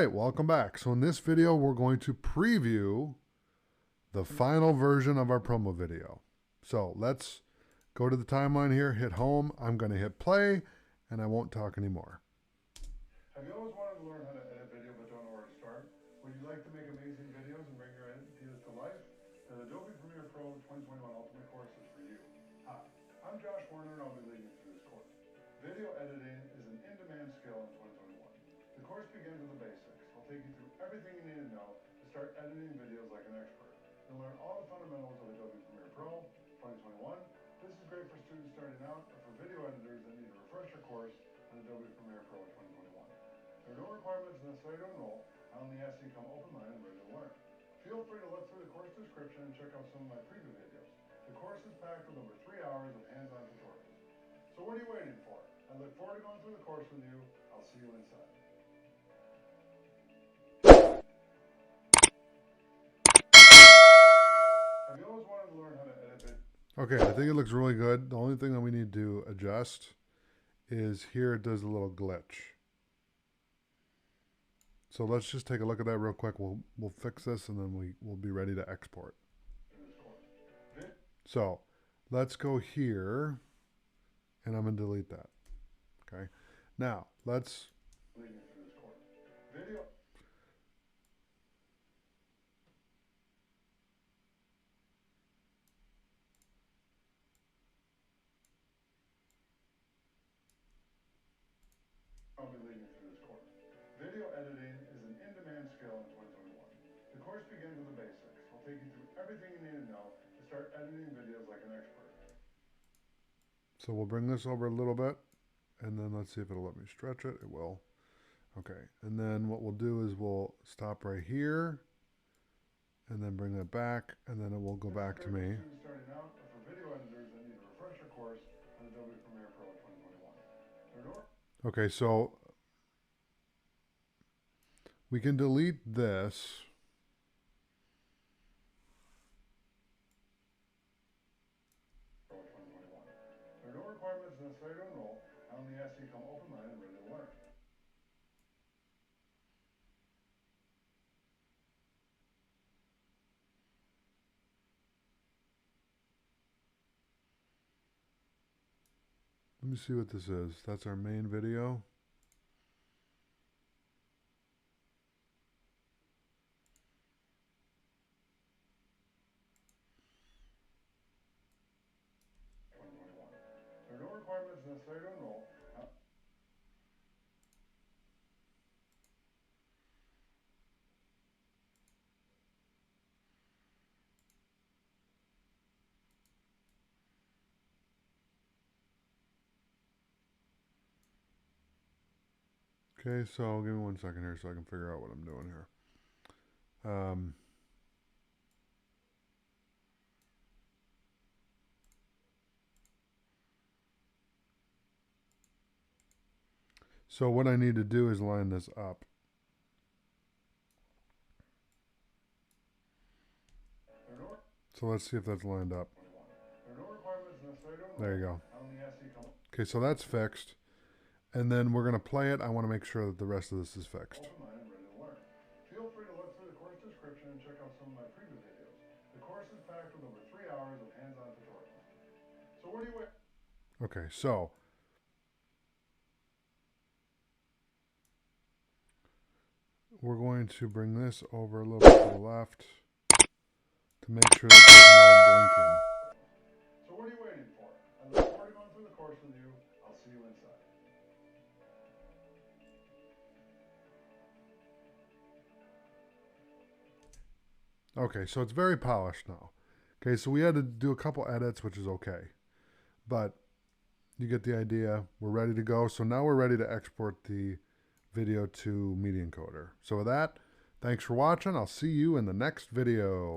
right, welcome back. So in this video, we're going to preview the final version of our promo video. So let's go to the timeline here, hit home. I'm going to hit play, and I won't talk anymore. Have you always wanted to learn how to edit video but don't know where to start? Would you like to make amazing videos and bring your ideas to life? The Adobe Premiere Pro 2021 Ultimate course is for you. Hi, I'm Josh Warner and I'll be leading you through this course. Video editing is an in-demand skill in 2021. The course begins with the basics. I'll take you through everything you need to know to start editing videos like an expert. You'll learn all the fundamentals of Adobe Premiere Pro 2021. This is great for students starting out or for video editors that need a refresher course on Adobe Premiere Pro 2021. There are no requirements necessary to enroll. I only ask that you come open-minded and ready to learn. Feel free to look through the course description and check out some of my preview videos. The course is packed with over 3 hours of hands-on tutorials. So what are you waiting for? I look forward to going through the course with you. I'll see you inside. Have you always wanted to learn how to edit video? Okay, I think it looks really good. The only thing that we need to adjust is here it does a little glitch. So let's just take a look at that real quick. We'll fix this and then we'll be ready to export. So let's go here and I'm going to delete that. Okay. Now let's Video. I'll be leading you through this course. Video editing is an in-demand skill in 2021. The course begins with the basics. I'll take you through everything you need to know to start editing videos like an expert. So we'll bring this over a little bit and then let's see if it'll let me stretch it. It will. Okay. And then what we'll do is we'll stop right here and then bring that back and then it will go back to me. Starting out for video editors that need a refresher course on Adobe Premiere Pro 2021. Okay, so we can delete this. There are no requirements necessary to enroll. I only ask you to come open-minded and ready to learn. Let me see what this is. That's our main video. There are no requirements necessary to enroll. Okay, so give me 1 second here so I can figure out what I'm doing here. So what I need to do is line this up. So let's see if that's lined up. There you go. Okay, so that's fixed. And then we're going to play it. I want to make sure that the rest of this is fixed. Feel free to look through the course description and check out some of my previous videos. The course is packed with over 3 hours of hands-on tutorials. So what do you wait? Okay, so we're going to bring this over a little bit to the left to make sure that there's no blinking. So what are you waiting for? I look forward to going through the course with you. I'll see you inside. Okay, so it's very polished now. Okay, so we had to do a couple edits, which is okay. But you get the idea. We're ready to go. So now we're ready to export the video to Media Encoder. So with that, thanks for watching. I'll see you in the next video.